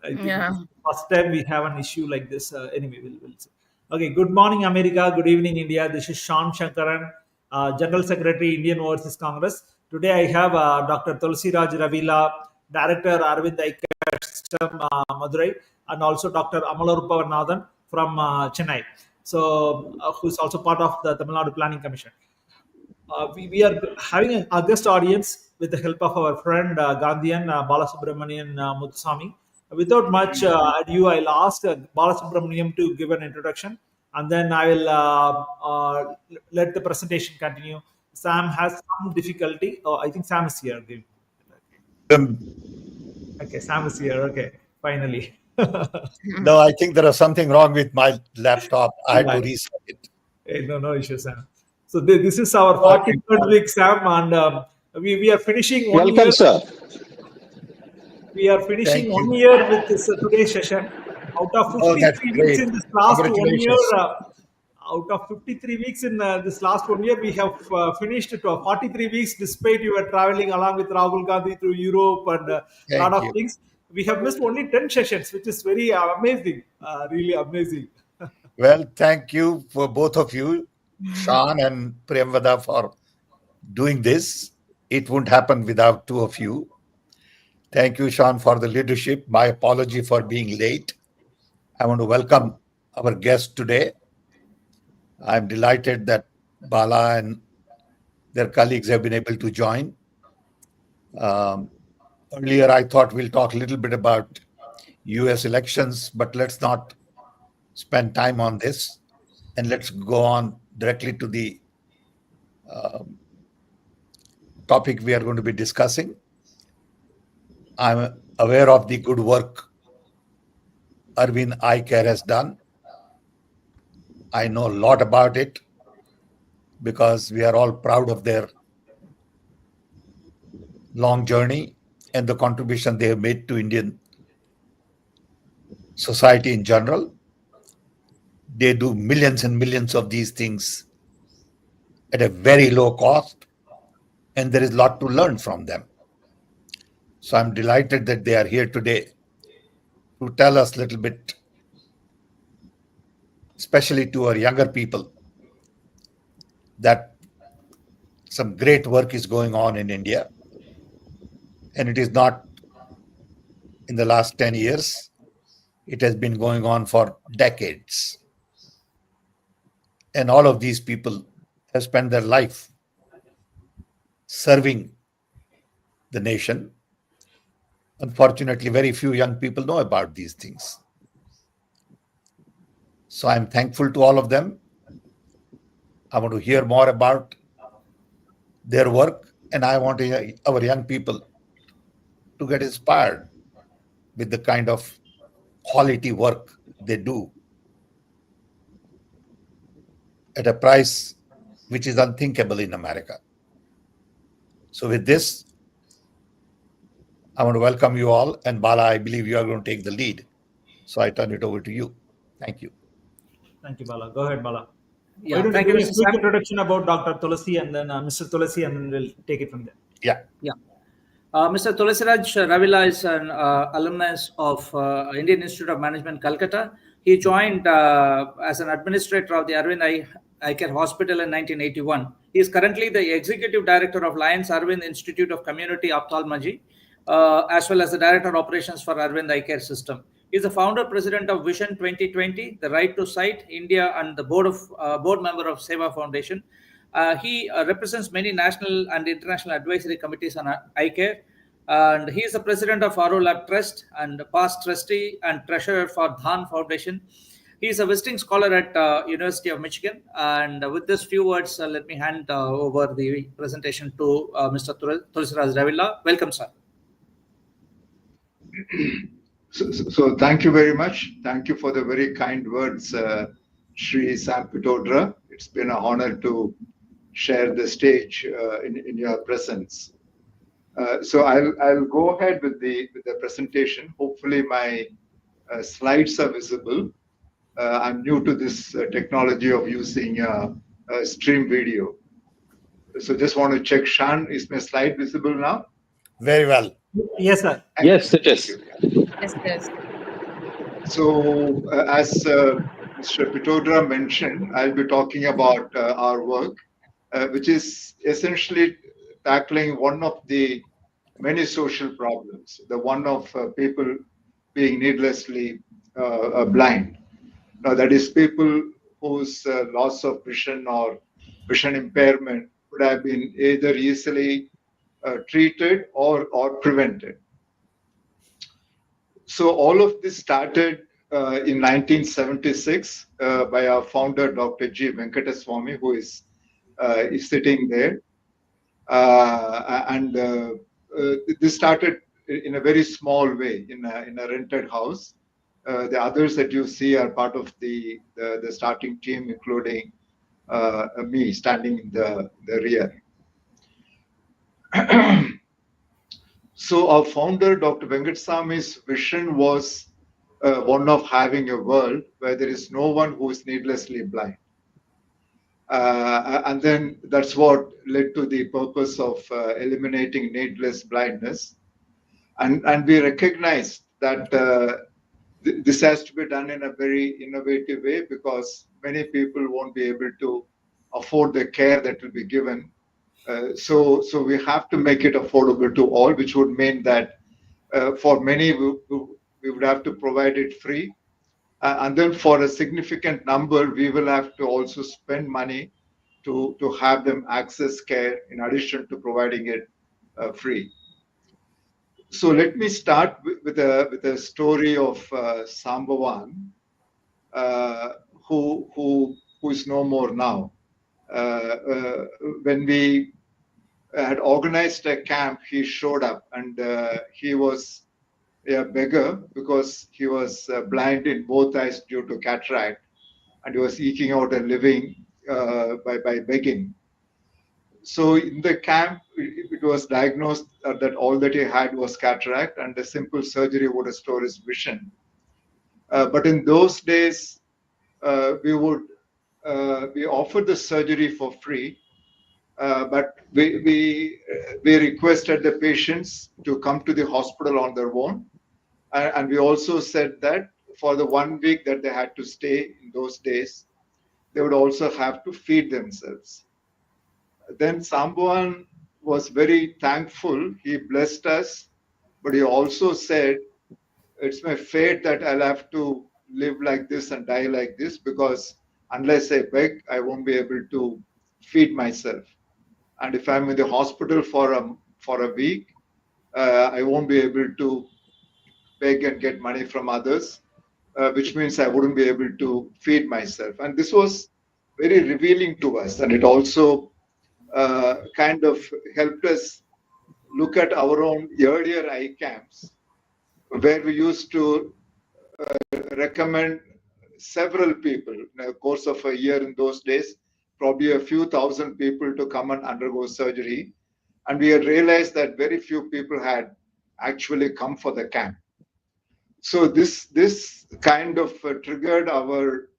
I think this is the first time we have an issue like this. Anyway, we'll see. Okay, good morning, America. Good evening, India. This is Sean Shankaran, General Secretary, Indian Overseas Congress. Today I have Dr. Tulsi Raj Ravila, Director, Aravind Eye Care System, Madurai, and also Dr. Amalarupa Nathan from Chennai. So, who's also part of the Tamil Nadu Planning Commission. We are having a guest audience with the help of our friend Gandhian Balasubramanian Muthusamy. Without much ado, I'll ask Balasubramaniam to give an introduction, and then I will let the presentation continue. Sam has some difficulty. Oh, I think Sam is here. Okay, Sam is here. Okay, finally. No, I think there is something wrong with my laptop. I had to reset it. No issue, Sam. So this is our 43rd week, Sam, and we are finishing one Welcome, year. sir. We are finishing 1 year with this today's session. Out of 53 weeks in this last 1 year, out of 53 weeks in this last 1 year, we have finished 43 weeks, despite you were traveling along with Rahul Gandhi through Europe and a lot of things. We have missed only 10 sessions, which is very amazing, really amazing. Well, thank you for both of you, Sean and Priyamvada, for doing this. It wouldn't happen without two of you. Thank you, Sean, for the leadership. My apology for being late. I want to welcome our guest today. I'm delighted that Bala and their colleagues have been able to join. Earlier, I thought we'll talk a little bit about US elections, but let's not spend time on this, and let's go on directly to the topic we are going to be discussing. I'm aware of the good work Aravind Eye Care has done. I know a lot about it because we are all proud of their long journey and the contribution they have made to Indian society in general. They do millions and millions of these things at a very low cost, and there is a lot to learn from them. So I'm delighted that they are here today to tell us a little bit, especially to our younger people, that some great work is going on in India. And it is not in the last 10 years. It has been going on for decades. And all of these people have spent their life serving the nation. Unfortunately, very few young people know about these things. So I'm thankful to all of them. I want to hear more about their work, and I want our young people to get inspired with the kind of quality work they do at a price which is unthinkable in America. So with this, I want to welcome you all. And Bala, I believe you are going to take the lead. So I turn it over to you. Thank you. Thank you, Bala. Go ahead, Bala. Yeah, Why don't thank you you, give a quick introduction about Dr. Tulsi and then Mr. Tulsi, and we'll take it from there. Yeah. Mr. Tulasiraj Ravila is an alumnus of Indian Institute of Management, Calcutta. He joined as an administrator of the Aravind Eye Care Hospital in 1981. He is currently the Executive Director of Lions Aravind Institute of Community Ophthalmology, as well as the Director of Operations for Aravind Eye Care System. He is the founder president of Vision 2020, the Right to Sight India, and the board member of Seva Foundation. He represents many national and international advisory committees on eye care, and he is the president of Aro Lab Trust and past trustee and treasurer for Dhan Foundation. He is a visiting scholar at University of Michigan. And with this few words, let me hand over the presentation to Mr. Tulasiraj Ravila. Welcome, sir. So thank you very much. Thank you for the very kind words, Shri Sam Pitodra. It's been an honor to share the stage in your presence. So I'll go ahead with the presentation. Hopefully my slides are visible. I'm new to this technology of using stream video. So just want to check, Shan, is my slide visible now? Very well. Yes, sir. Yes, it is. Yes. So, as Mr. Pitodra mentioned, I'll be talking about our work, which is essentially tackling one of the many social problems, the one of people being needlessly blind. Now, that is people whose loss of vision or vision impairment would have been either easily treated or prevented. So all of this started in 1976 by our founder, Dr. G. Venkateswamy, who is sitting there. And this started in a very small way in a rented house. The others that you see are part of the starting team, including me standing in the rear. So our founder, Dr. Venkateswamy's vision was one of having a world where there is no one who is needlessly blind. And then that's what led to the purpose of eliminating needless blindness. And we recognized that this has to be done in a very innovative way, because many people won't be able to afford the care that will be given. So we have to make it affordable to all, which would mean that for many, we would have to provide it free. And then for a significant number, we will have to also spend money to have them access care in addition to providing it free. So let me start with a story of Sambavan, who is no more now. When we had organized a camp, he showed up, and he was a beggar because he was blind in both eyes due to cataract, and he was eking out a living by begging. So in the camp, it was diagnosed that all that he had was cataract, and a simple surgery would restore his vision. But in those days, we offered the surgery for free, but we requested the patients to come to the hospital on their own, and we also said that for the 1 week that they had to stay in those days, they would also have to feed themselves. Then Sambuan was very thankful. He blessed us, but he also said, it's my fate that I'll have to live like this and die like this, because unless I beg, I won't be able to feed myself. And if I'm in the hospital for a week, I won't be able to beg and get money from others, which means I wouldn't be able to feed myself. And this was very revealing to us, and it also kind of helped us look at our own earlier eye camps, where we used to recommend several people in the course of a year. In those days, probably a few thousand people to come and undergo surgery, and we had realized that very few people had actually come for the camp. So this kind of triggered our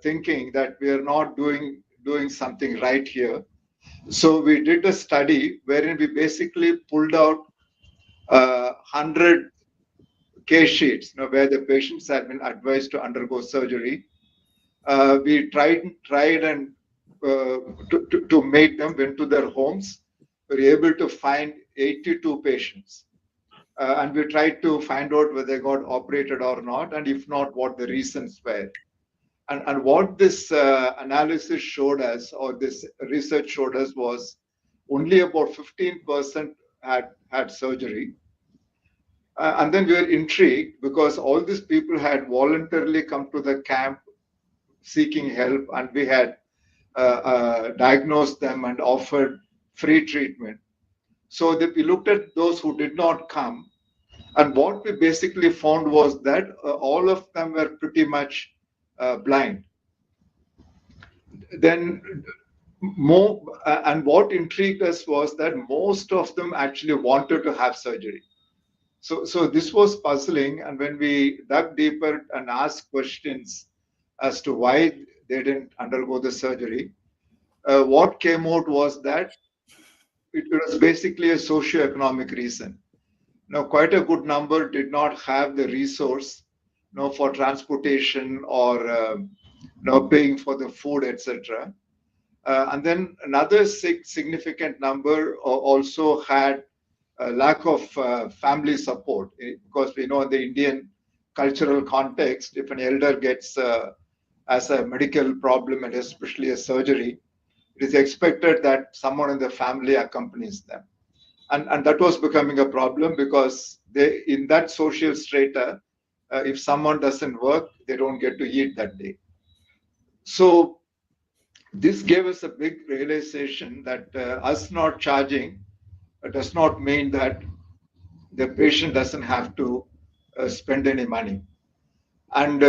thinking that we are not doing something right here. So we did a study wherein we basically pulled out 100 case sheets, where the patients had been advised to undergo surgery. We tried and to make them, went to their homes. We were able to find 82 patients. And we tried to find out whether they got operated or not, and if not, what the reasons were. And what this analysis showed us, or this research showed us, was only about 15% had surgery. And then we were intrigued because all these people had voluntarily come to the camp seeking help, and we had diagnosed them and offered free treatment. So that we looked at those who did not come, and what we basically found was that all of them were pretty much blind. Then and what intrigued us was that most of them actually wanted to have surgery. So this was puzzling, and when we dug deeper and asked questions as to why they didn't undergo the surgery, what came out was that it was basically a socio-economic reason. Now, quite a good number did not have the resource for transportation or paying for the food, etc. And then another significant number also had a lack of family support, because we know in the Indian cultural context, if an elder gets as a medical problem and especially a surgery, it is expected that someone in the family accompanies them. And that was becoming a problem, because they, in that social strata, if someone doesn't work, they don't get to eat that day. So this gave us a big realization that us not charging does not mean that the patient doesn't have to spend any money. And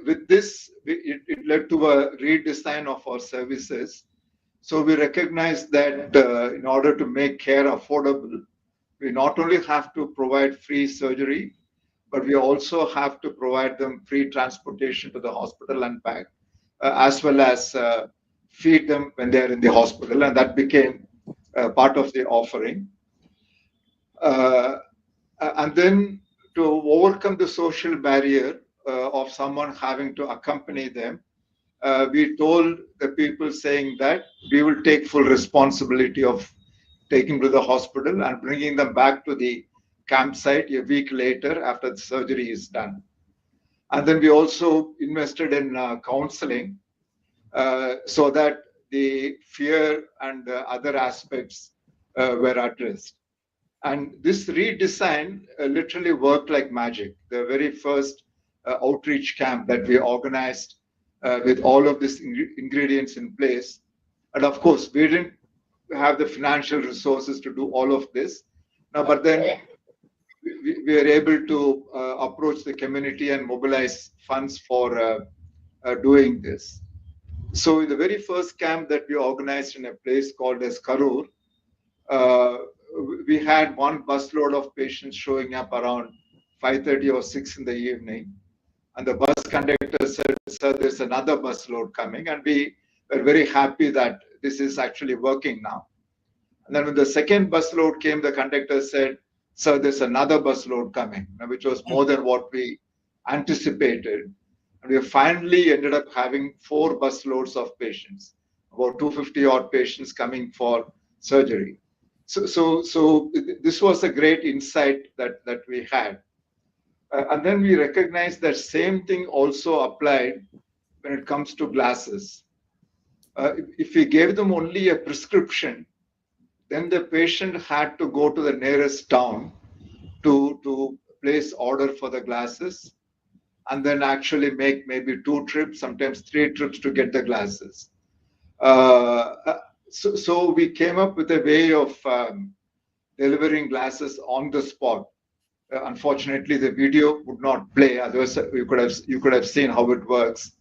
with this, it led to a redesign of our services. So we recognized that in order to make care affordable, we not only have to provide free surgery, but we also have to provide them free transportation to the hospital and back, as well as feed them when they're in the hospital. And that became part of the offering. And then to overcome the social barrier of someone having to accompany them, we told the people saying that we will take full responsibility of taking to the hospital and bringing them back to the campsite a week later after the surgery is done. And then we also invested in counseling so that the fear and other aspects were addressed. And this redesign literally worked like magic. The very first outreach camp that we organized with all of these ingredients in place. And of course, we didn't have the financial resources to do all of this. Now, but then we were able to approach the community and mobilize funds for doing this. So in the very first camp that we organized in a place called as Karur, we had one busload of patients showing up around 5:30 or 6 in the evening. And the bus conductor said, "Sir, there's another busload coming." And we were very happy that this is actually working now. And then when the second busload came, the conductor said, "Sir, there's another busload coming," which was more than what we anticipated. And we finally ended up having 4 busloads of patients, about 250 odd patients coming for surgery. So this was a great insight that we had. And then we recognized that same thing also applied when it comes to glasses. If we gave them only a prescription, then the patient had to go to the nearest town to place order for the glasses, and then actually make maybe 2 trips, sometimes 3 trips to get the glasses. So we came up with a way of delivering glasses on the spot. Unfortunately, the video would not play. Otherwise, you could have seen how it works.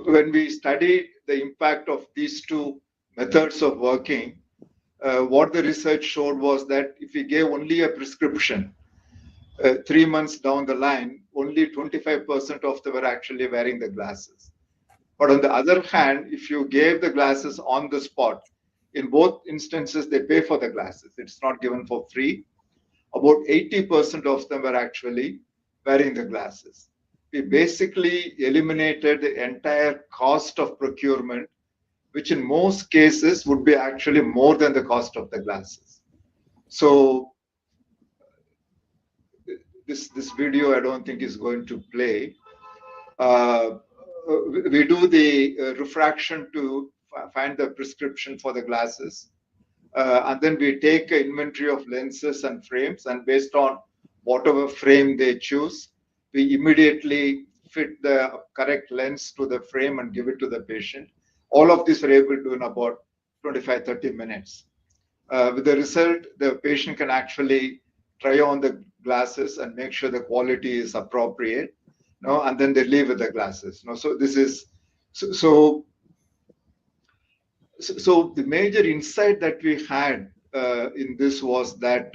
When we studied the impact of these 2 methods of working, what the research showed was that if we gave only a prescription, 3 months down the line, only 25% of them were actually wearing the glasses. But on the other hand, if you gave the glasses on the spot, in both instances, they pay for the glasses. It's not given for free. About 80% of them were actually wearing the glasses. We basically eliminated the entire cost of procurement, which in most cases would be actually more than the cost of the glasses. So this video, I don't think is going to play. We do the refraction to find the prescription for the glasses. And then we take an inventory of lenses and frames, and based on whatever frame they choose, we immediately fit the correct lens to the frame and give it to the patient. All of this we're able to do in about 25-30 minutes. With the result, the patient can actually try on the glasses and make sure the quality is appropriate, and then they leave with the glasses. So this is so the major insight that we had in this was that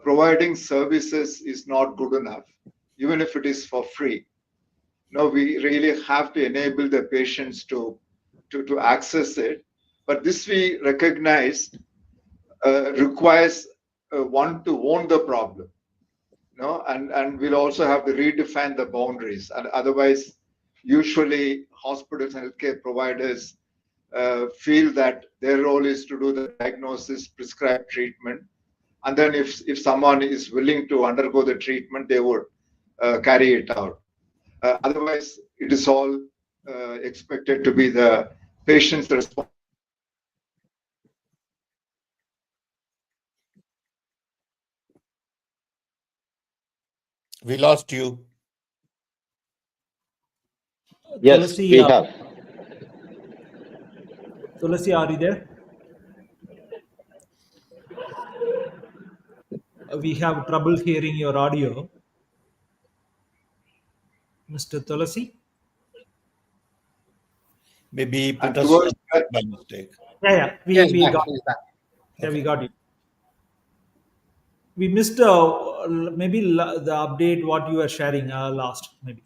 providing services is not good enough, even if it is for free. We really have to enable the patients to access it. But this we recognized requires want to own the problem, and we'll also have to redefine the boundaries. And otherwise, usually hospitals and healthcare providers feel that their role is to do the diagnosis, prescribe treatment, and then if someone is willing to undergo the treatment, they would carry it out. Otherwise, it is all expected to be the patient's responsibility. We lost you. Yes, Tulasi, we have. Tulasi, are you there? We have trouble hearing your audio, Mr. Tulasi. Maybe he put And us towards on that, by mistake. Yeah, Yes, we back. got He's back. yeah, Okay. we got you. We missed maybe the update what you were sharing last maybe.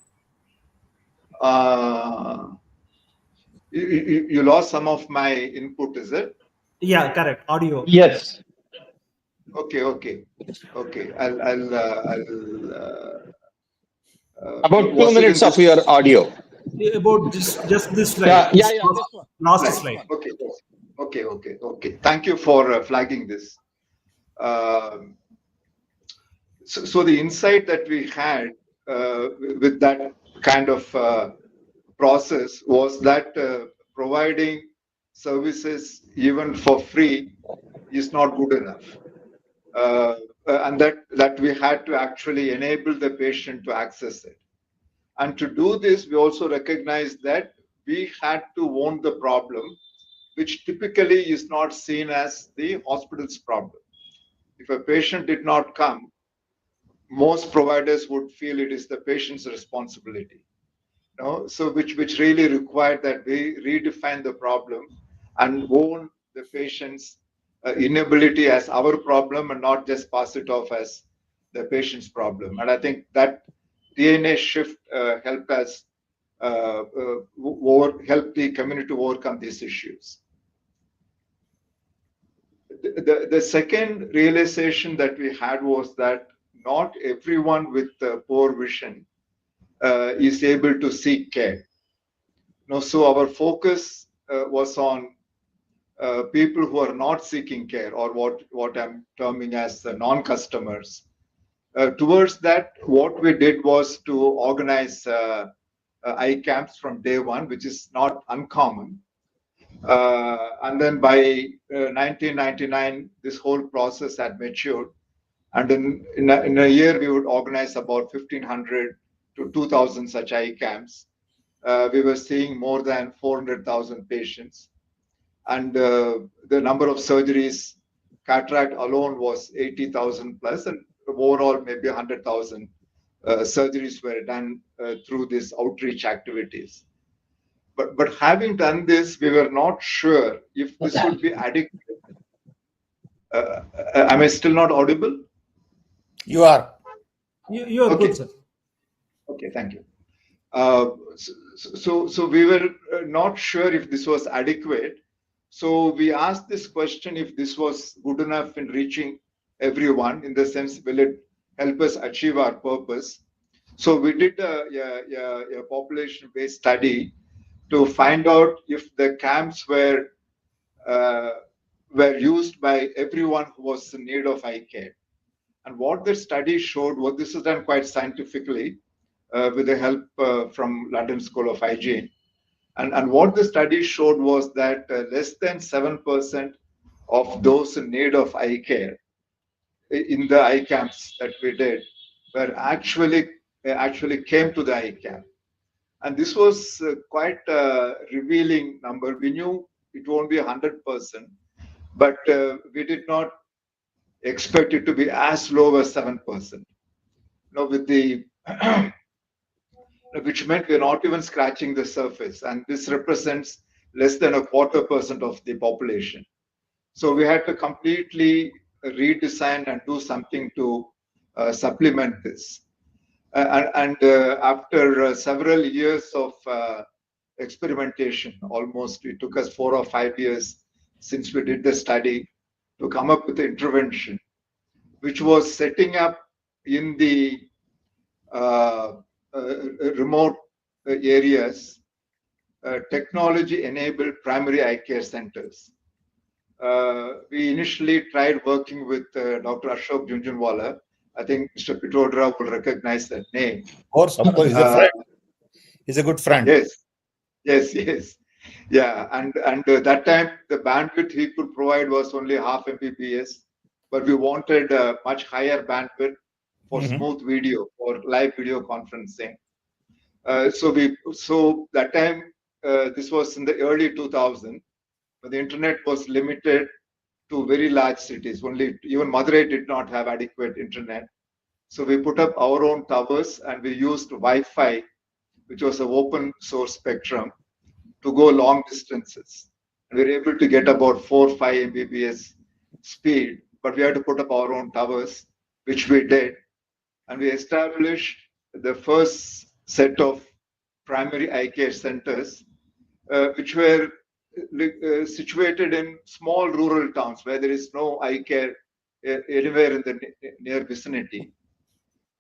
you lost some of my input, is it? Yeah, correct. Audio. Yes. Okay. I'll About 2 was it in minutes of this? your audio. About just this slide. Yeah, this one. Last slide. Okay. Thank you for flagging this. So the insight that we had with that kind of process was that providing services even for free is not good enough, and that we had to actually enable the patient to access it. And to do this, we also recognized that we had to own the problem, which typically is not seen as the hospital's problem. If a patient did not come, most providers would feel it is the patient's responsibility. So which really required that we redefine the problem and own the patient's inability as our problem and not just pass it off as the patient's problem. And I think that DNA shift helped us help the community overcome these issues. The second realization that we had was that not everyone with poor vision is able to seek care. So our focus was on people who are not seeking care, or what I'm terming as the non-customers. Towards that, what we did was to organize eye camps from day one, which is not uncommon. And then by 1999, this whole process had matured. And in a year, we would organize about 1,500 to 2,000 such eye camps. We were seeing more than 400,000 patients. And the number of surgeries, cataract alone was 80,000 plus, and overall maybe 100,000 surgeries were done through these outreach activities. But having done this, we were not sure if this would be adequate. Am I still not audible? You are. You are Okay. good, sir. Okay, thank you. So we were not sure if this was adequate. So we asked this question if this was good enough in reaching everyone, in the sense, will it help us achieve our purpose? So we did a population-based study to find out if the camps were used by everyone who was in need of eye care. And what the study showed, what this is done quite scientifically with the help from London School of Hygiene. And what the study showed was that less than 7% of those in need of eye care in the eye camps that we did were actually came to the eye camp. And this was quite a revealing number. We knew it won't be 100%, but we did not expect it to be as low as 7%. With the which meant we're not even scratching the surface, and this represents less than 0.25% of the population. So we had to completely redesign and do something to supplement this. After several years of experimentation, almost it took us 4 or 5 years since we did the study to come up with the intervention. which was setting up in the remote areas technology-enabled primary eye care centers. We initially tried working with Dr. Ashok Junjunwala. I think Mr. Pitodra will recognize that name. Of course, he's a friend. He's a good friend. Yes. Yeah, and that time the bandwidth he could provide was only half Mbps, but we wanted a much higher bandwidth for smooth video, for live video conferencing. So that time, this was in the early 2000s, but the internet was limited to very large cities. Only even Madurai did not have adequate internet. So we put up our own towers and we used Wi-Fi, which was an open source spectrum, to go long distances. And we were able to get about 4 or 5 Mbps speed, but we had to put up our own towers, which we did. And we established the first set of primary eye care centers, which were situated in small rural towns where there is no eye care anywhere in the near vicinity.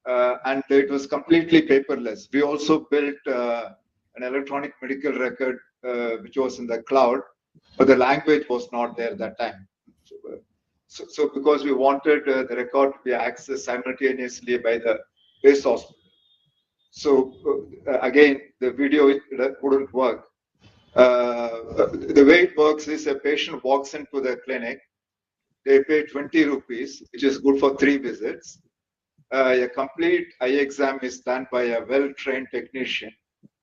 And it was completely paperless. We also built an electronic medical record, which was in the cloud, but the language was not there that time. So because we wanted the record to be accessed simultaneously by the base hospital. So again, the video wouldn't work. The way it works is a patient walks into the clinic, they pay 20 rupees, which is good for 3 visits. A complete eye exam is done by a well-trained technician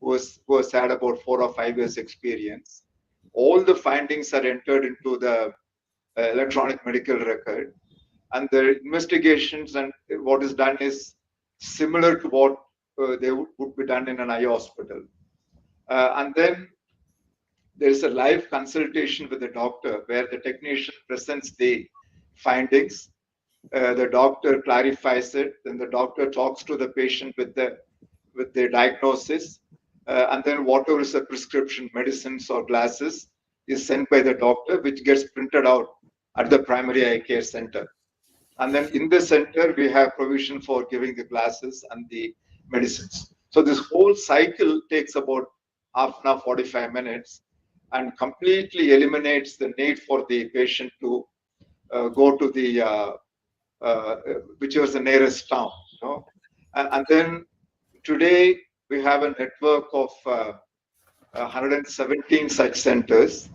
who has had about 4 or 5 years experience. All the findings are entered into the electronic medical record, and the investigations and what is done is similar to what they would be done in an eye hospital. And then there's a live consultation with the doctor where the technician presents the findings. The doctor clarifies it, then the doctor talks to the patient with the diagnosis, and then whatever is a prescription, medicines or glasses, is sent by the doctor, which gets printed out at the primary eye care center. And then in the center, we have provision for giving the glasses and the medicines. So this whole cycle takes about half an hour, 45 minutes, and completely eliminates the need for the patient to go to the which was the nearest town. You know? And then today we have a network of 117 such centers,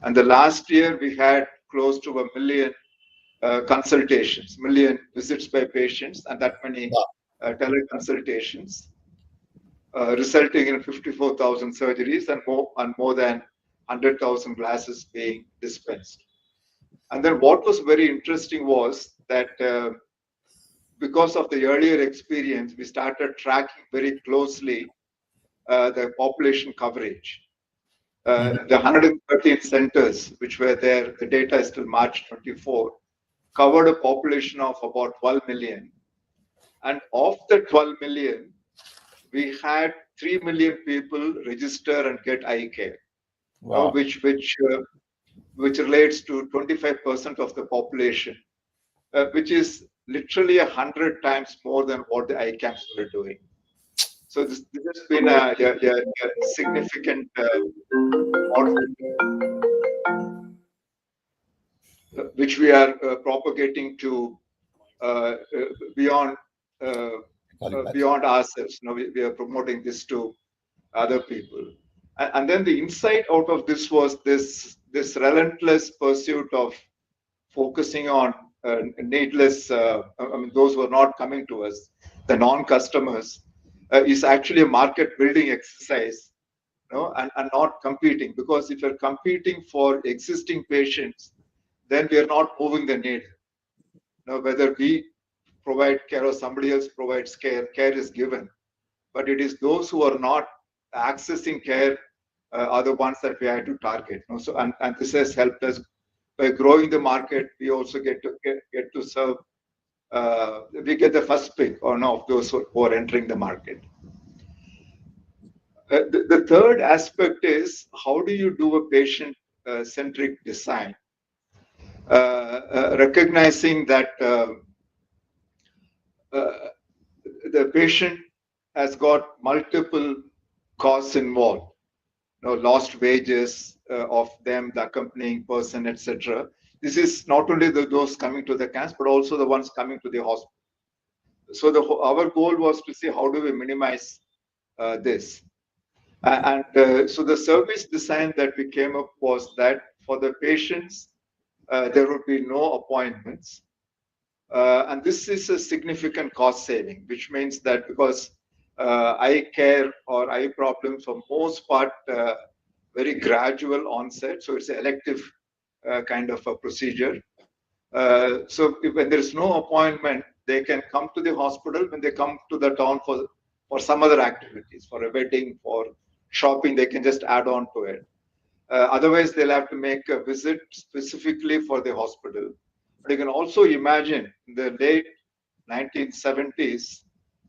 and the last year we had close to 1 million consultations, million visits by patients, and that many teleconsultations, resulting in 54,000 surgeries and more than 100,000 glasses being dispensed. And then what was very interesting was that because of the earlier experience, we started tracking very closely the population coverage. The 113 centers which were there, the data is till March 24, covered a population of about 12 million. And of the 12 million, we had 3 million people register and get eye care, which relates to 25% of the population, which is literally 100 times more than what the eye camps were doing. So this has been a significant which we are propagating to beyond ourselves. Now we are promoting this to other people. And then the insight out of this was this relentless pursuit of focusing on needless, those who are not coming to us, the non-customers, is actually a market building exercise, and not competing. Because if you're competing for existing patients, then we are not moving the needle. Whether we provide care or somebody else provides care, care is given. But it is those who are not accessing care are the ones that we have to target. So, and this has helped us by growing the market. We also get to serve. We get the first pick of those who are entering the market. The third aspect is how do you do a patient-centric design, recognizing that the patient has got multiple costs involved. Lost wages of them, the accompanying person, etc. This is not only those coming to the camps, but also the ones coming to the hospital. So our goal was to see how do we minimize this. So the service design that we came up was that for the patients, there would be no appointments. And this is a significant cost saving, which means that because eye care or eye problems for most part very gradual onset, so it's an elective kind of a procedure. So when there is no appointment, they can come to the hospital. When they come to the town for some other activities, for a wedding, for shopping, they can just add on to it. Otherwise, they'll have to make a visit specifically for the hospital. But you can also imagine in the late 1970s,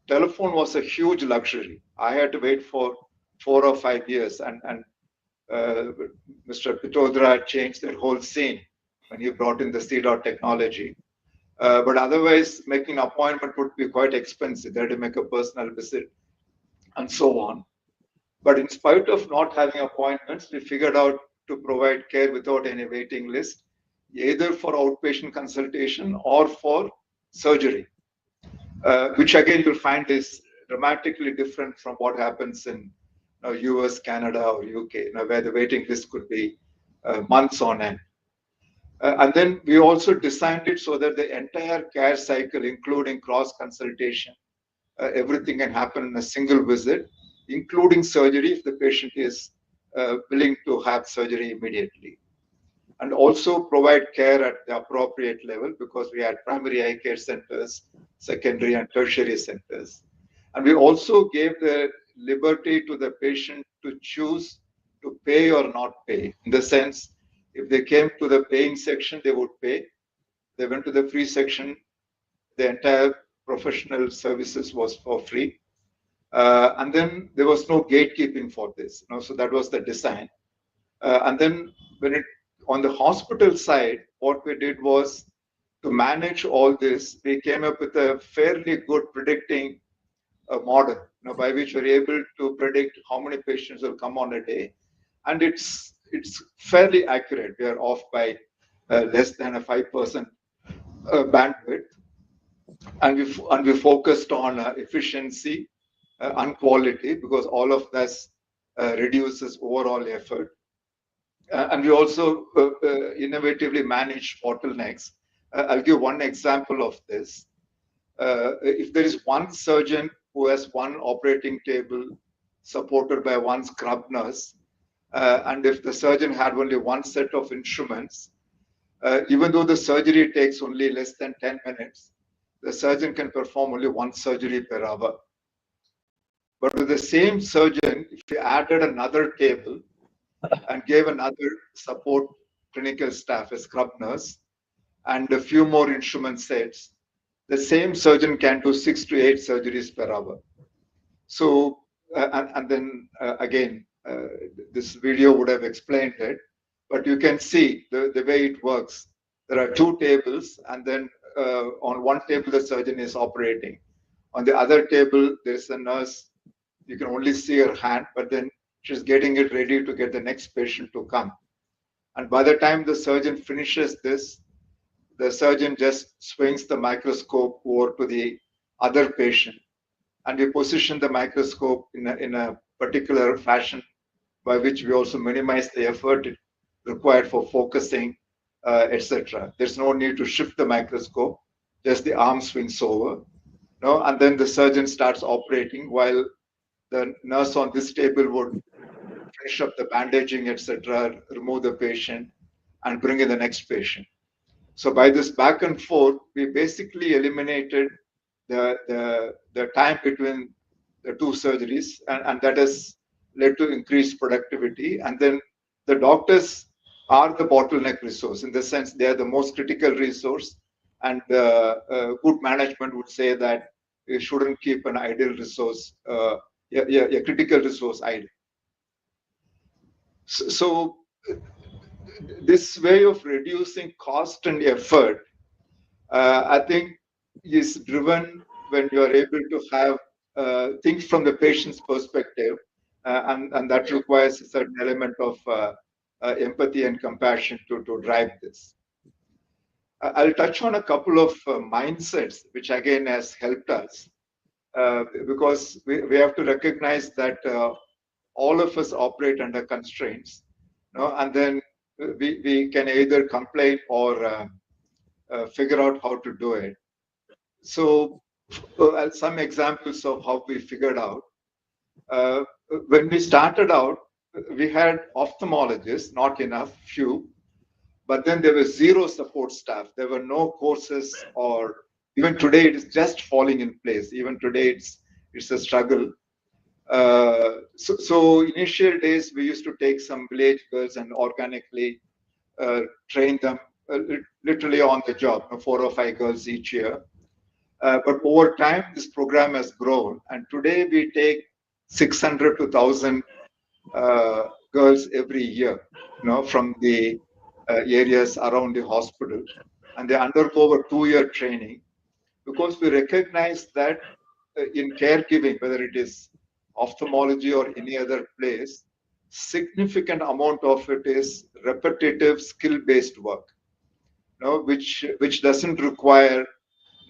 telephone was a huge luxury. I had to wait for 4 or 5 years, and Mr. Pitodra changed that whole scene when he brought in the CDOT technology. But otherwise, making an appointment would be quite expensive. They had to make a personal visit and so on. But in spite of not having appointments, we figured out to provide care without any waiting list, either for outpatient consultation or for surgery, which again you'll find is dramatically different from what happens in US, Canada, or UK, where the waiting list could be months on end. And then we also designed it so that the entire care cycle, including cross consultation, everything can happen in a single visit, including surgery if the patient is willing to have surgery immediately. And also provide care at the appropriate level, because we had primary eye care centers, secondary and tertiary centers. And we also gave the liberty to the patient to choose to pay or not pay. In the sense, if they came to the paying section, they would pay. They went to the free section, the entire professional services was for free. And then there was no gatekeeping for this. So that was the design. And then on the hospital side, what we did was to manage all this, we came up with a fairly good predicting model, by which we're able to predict how many patients will come on a day. And it's fairly accurate. We are off by less than a 5% bandwidth. And we focused on efficiency and quality, because all of this reduces overall effort. And we also innovatively manage bottlenecks. I'll give one example of this. If there is one surgeon who has one operating table supported by one scrub nurse, and if the surgeon had only one set of instruments, even though the surgery takes only less than 10 minutes, the surgeon can perform only one surgery per hour. But with the same surgeon, if he added another table and gave another support clinical staff, a scrub nurse, and a few more instrument sets, the same surgeon can do 6 to 8 surgeries per hour. So, and then again, this video would have explained it, but you can see the way it works. There are 2 tables, and then on one table, the surgeon is operating. On the other table, there's a nurse. You can only see her hand, but then she's getting it ready to get the next patient to come. And by the time the surgeon finishes this, the surgeon just swings the microscope over to the other patient. And we position the microscope in a particular fashion, by which we also minimize the effort required for focusing, etc. There's no need to shift the microscope, just the arm swings over. And then the surgeon starts operating while the nurse on this table would finish up the bandaging, etc., remove the patient, and bring in the next patient. So by this back and forth, we basically eliminated the time between the 2 surgeries, and that has led to increased productivity. And then the doctors are the bottleneck resource, in the sense they are the most critical resource, and good management would say that you shouldn't keep an idle resource, a critical resource idle. So this way of reducing cost and effort, I think, is driven when you are able to have things from the patient's perspective, and that requires a certain element of empathy and compassion to drive this. I'll touch on a couple of mindsets, which again has helped us, because we have to recognize that all of us operate under constraints, and then we can either complain or figure out how to do it. So some examples of how we figured out. When we started out, we had ophthalmologists, not enough, few, but then there was zero support staff. There were no courses, or even today it is just falling in place. Even today it's a struggle. So initial days we used to take some village girls and organically train them literally on the job, 4 or 5 girls each year. But over time, this program has grown, and today we take 600 to 1,000 girls every year, from the areas around the hospital, and they undergo a 2-year training, because we recognize that in caregiving, whether it is ophthalmology or any other place, significant amount of it is repetitive skill-based work, which doesn't require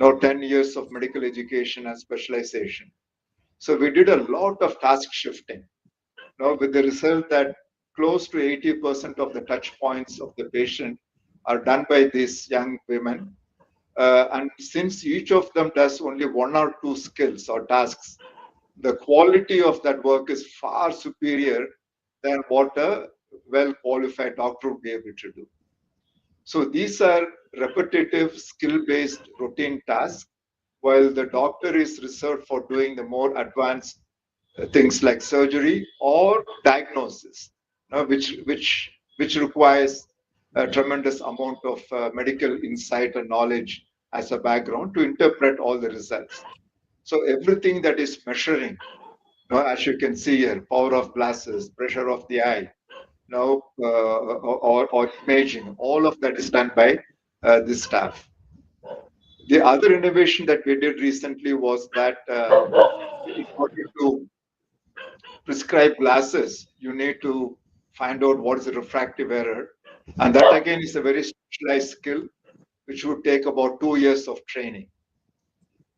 10 years of medical education and specialization. So we did a lot of task shifting, with the result that close to 80% of the touch points of the patient are done by these young women. And since each of them does only 1 or 2 skills or tasks, the quality of that work is far superior than what a well-qualified doctor would be able to do. So these are repetitive, skill-based routine tasks, while the doctor is reserved for doing the more advanced things like surgery or diagnosis, which requires a tremendous amount of medical insight and knowledge as a background to interpret all the results. So everything that is measuring, as you can see here, power of glasses, pressure of the eye, or imaging, all of that is done by this staff. The other innovation that we did recently was that in order to prescribe glasses, you need to find out what is the refractive error. And that again is a very specialized skill, which would take about 2 years of training.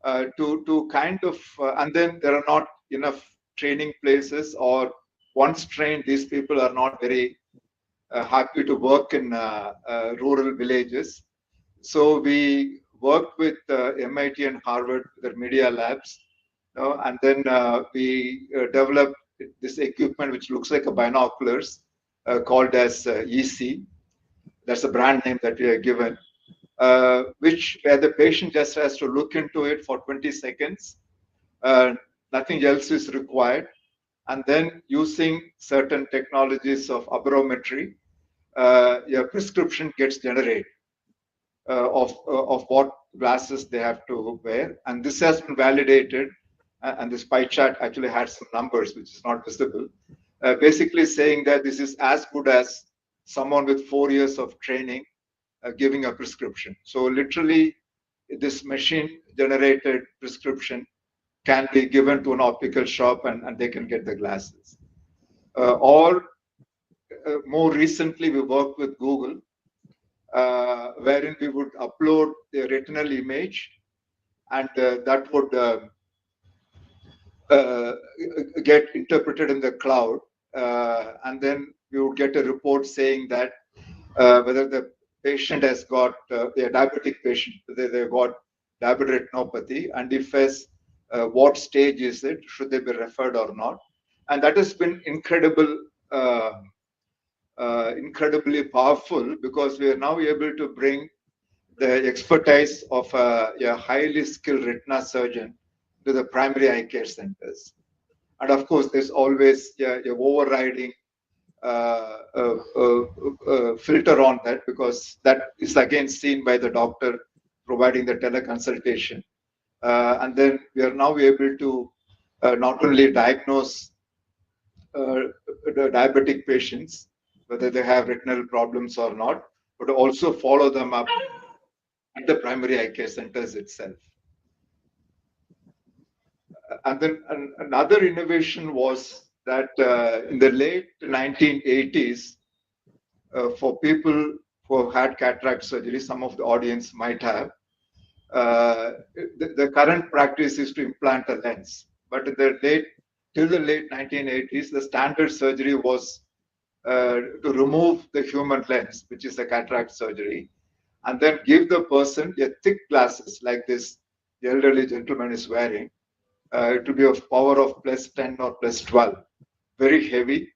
And then there are not enough training places, or once trained, these people are not very happy to work in rural villages. So we worked with MIT and Harvard, their media labs, and then we developed this equipment which looks like a binoculars called as EC. That's a brand name that we are given, where the patient just has to look into it for 20 seconds. Nothing else is required. And then using certain technologies of aberrometry, your prescription gets generated of what glasses they have to wear. And this has been validated, and this pie chart actually had some numbers, which is not visible, basically saying that this is as good as someone with 4 years of training giving a prescription. So literally, this machine-generated prescription can be given to an optical shop, and they can get the glasses. Or more recently, we worked with Google, wherein we would upload a retinal image, and that would get interpreted in the cloud, and then we would get a report saying that whether the patient has got a diabetic patient, whether they've got diabetic retinopathy, and if yes, what stage is it, should they be referred or not. And that has been incredibly powerful, because we are now able to bring the expertise of a highly skilled retina surgeon to the primary eye care centers. And of course, there's always a overriding filter on that, because that is again seen by the doctor providing the teleconsultation. And then we are now able to not only diagnose the diabetic patients, whether they have retinal problems or not, but also follow them up at the primary eye care centers itself. And then another innovation was that in the late 1980s, for people who have had cataract surgery, some of the audience might have, the current practice is to implant a lens. But till the late 1980s, the standard surgery was to remove the human lens, which is the cataract surgery, and then give the person a thick glasses like this the elderly gentleman is wearing, to be of power of plus 10 or plus 12, very heavy.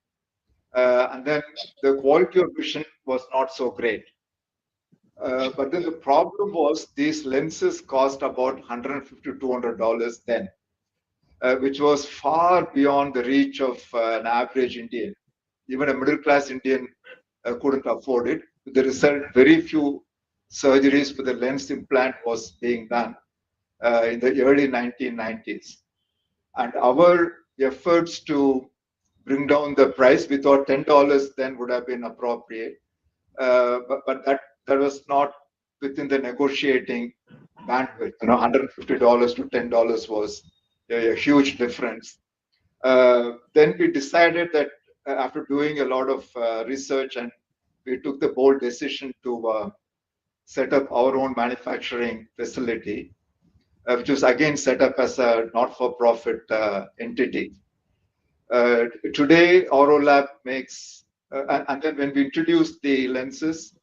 And then the quality of vision was not so great. But then the problem was these lenses cost about $150 to $200 then, which was far beyond the reach of an average Indian. Even a middle-class Indian couldn't afford it. The result, very few surgeries with the lens implant was being done in the early 1990s. And our efforts to bring down the price, we thought $10 then would have been appropriate. But that was not within the negotiating bandwidth. $150 to $10 was a huge difference. Then we decided that after doing a lot of research, and we took the bold decision to set up our own manufacturing facility, which was again set up as a not-for-profit entity. Today, Aurolab makes, and then when we introduced the lenses,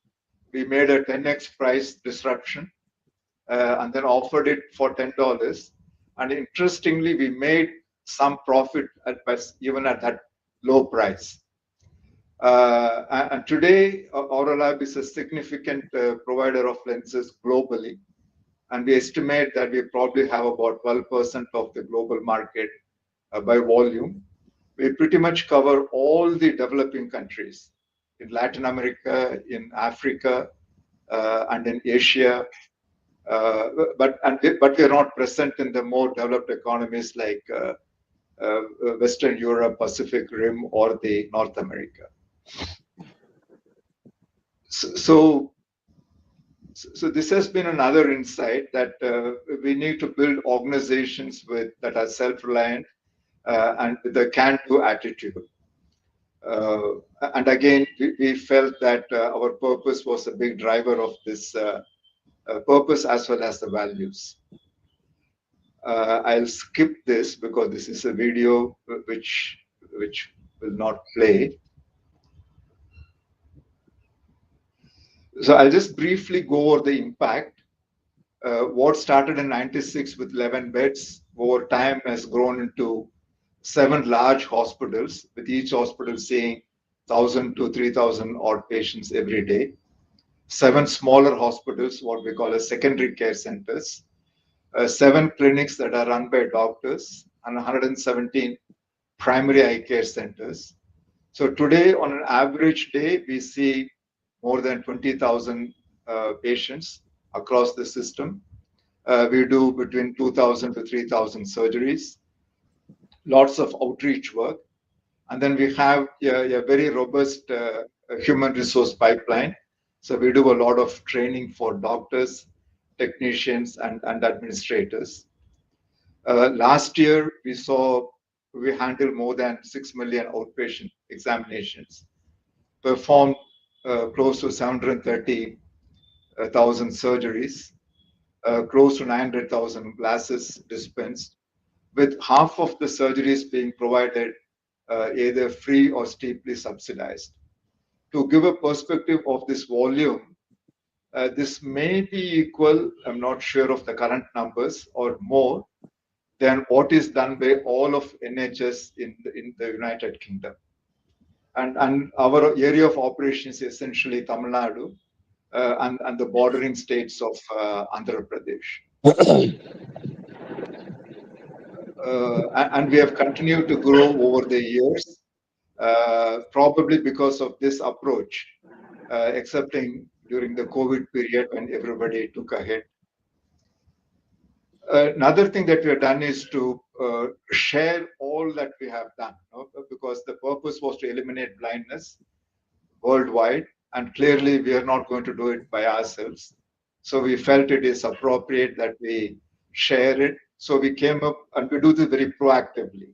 we made a 10x price disruption, and then offered it for $10. And interestingly, we made some profit even at that low price. And today, Aurolab is a significant provider of lenses globally. And we estimate that we probably have about 12% of the global market by volume. We pretty much cover all the developing countries in Latin America, in Africa, and in Asia. But we are not present in the more developed economies like Western Europe, Pacific Rim, or the North America. So this has been another insight that we need to build organizations that are self-reliant and with a can-do attitude. And again, we felt that our purpose was a big driver of this purpose as well as the values. I'll skip this because this is a video which will not play. So I'll just briefly go over the impact. What started in 96 with 11 beds over time has grown into 7 large hospitals, with each hospital seeing 1,000 to 3,000 odd patients every day. 7 smaller hospitals, what we call as secondary care centers. 7 clinics that are run by doctors, and 117 primary eye care centers. So today, on an average day, we see more than 20,000 patients across the system. We do between 2,000 to 3,000 surgeries, lots of outreach work. And then we have a very robust human resource pipeline. So we do a lot of training for doctors, technicians, and administrators. Last year, we handled more than 6 million outpatient examinations, performed close to 730,000 surgeries, close to 900,000 glasses dispensed, with half of the surgeries being provided either free or steeply subsidized. To give a perspective of this volume, this may be equal, I'm not sure of the current numbers, or more than what is done by all of NHS in the United Kingdom. And our area of operations is essentially Tamil Nadu and the bordering states of Andhra Pradesh. And we have continued to grow over the years, probably because of this approach, excepting during the COVID period when everybody took a hit. Another thing that we have done is to share all that we have done, because the purpose was to eliminate blindness worldwide, and clearly we are not going to do it by ourselves. So we felt it is appropriate that we share it So we came up, and we do this very proactively.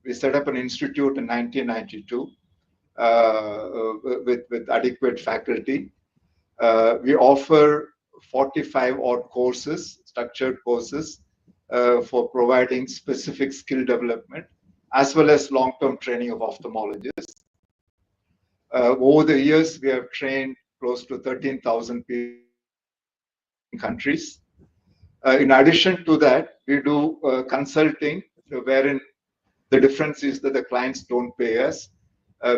We set up an institute in 1992 with adequate faculty. We offer 45 odd courses, structured courses, for providing specific skill development, as well as long-term training of ophthalmologists. Over the years, we have trained close to 13,000 people in countries. In addition to that, we do consulting, wherein the difference is that the clients don't pay us.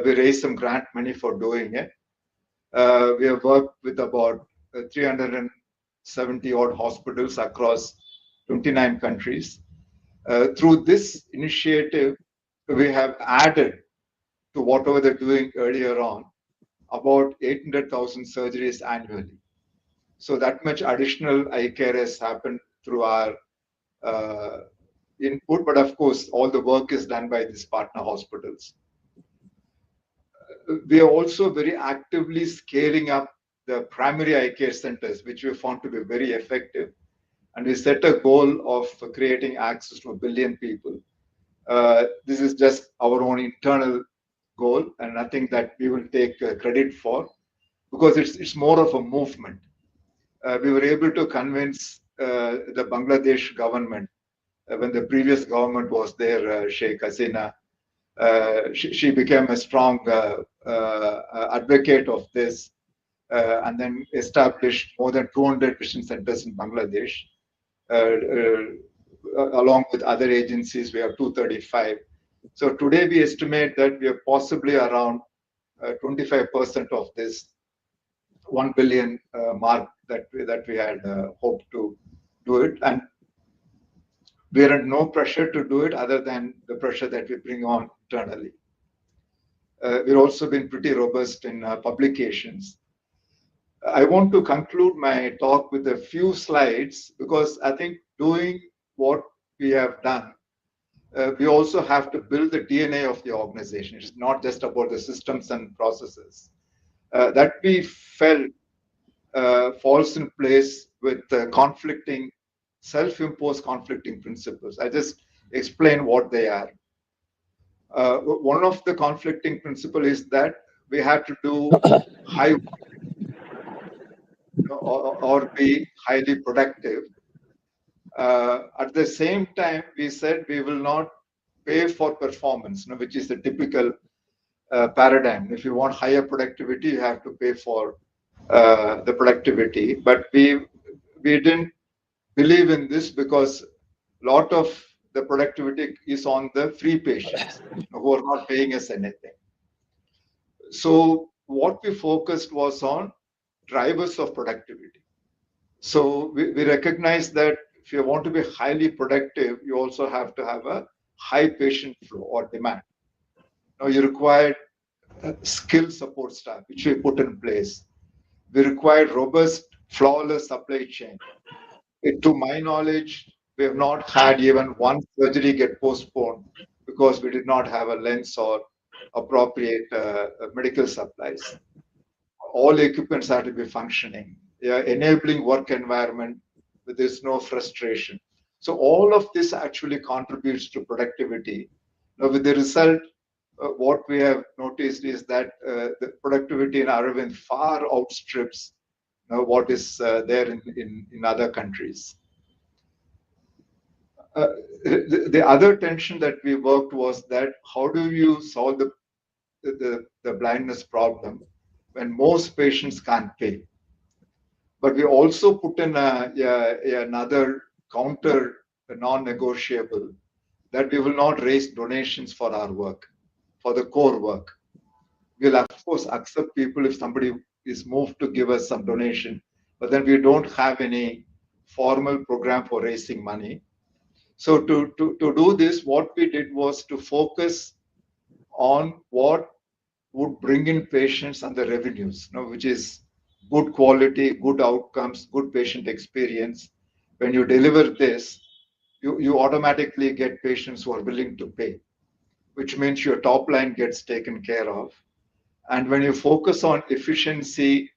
We raise some grant money for doing it. We have worked with about 370 odd hospitals across 29 countries. Through this initiative, we have added to whatever they're doing earlier on about 800,000 surgeries annually. So that much additional eye care has happened through our input, but of course, all the work is done by these partner hospitals. We are also very actively scaling up the primary eye care centers, which we found to be very effective. And we set a goal of creating access to 1 billion people. This is just our own internal goal and nothing that we will take credit for, because it's more of a movement. We were able to convince the Bangladesh government, when the previous government was there, Sheikh Hasina, she became a strong advocate of this, and then established more than 200 vision centers in Bangladesh. Along with other agencies, we have 235. So today we estimate that we are possibly around 25% of this 1 billion mark that we had hoped to do it. And we are under no pressure to do it other than the pressure that we bring on internally. We've also been pretty robust in publications. I want to conclude my talk with a few slides, because I think doing what we have done, we also have to build the DNA of the organization. It's not just about the systems and processes. That we felt falls in place with conflicting, self-imposed conflicting principles. I just explain what they are. One of the conflicting principles is that we have to do high or be highly productive. At the same time, we said we will not pay for performance, which is the typical paradigm. If you want higher productivity, you have to pay for the productivity. But we didn't believe in this, because a lot of the productivity is on the free patients who are not paying us anything. So what we focused was on drivers of productivity. So we recognize that if you want to be highly productive, you also have to have a high patient flow or demand. Now you require skilled support staff, which we put in place. We require robust, flawless supply chain. To my knowledge, we have not had even one surgery get postponed because we did not have a lens or appropriate medical supplies. All equipments have to be functioning. Enabling work environment where there's no frustration. So all of this actually contributes to productivity. Now, with the result, what we have noticed is that the productivity in Aravind far outstrips what is there in other countries. The other tension that we worked was that how do you solve the blindness problem when most patients can't pay? But we also put in another counter, non-negotiable, that we will not raise donations for our work, for the core work. We'll of course accept people if somebody is moved to give us some donation, but then we don't have any formal program for raising money. So to do this, what we did was to focus on what would bring in patients and the revenues, which is good quality, good outcomes, good patient experience. When you deliver this, you automatically get patients who are willing to pay, which means your top line gets taken care of. And when you focus on efficiency,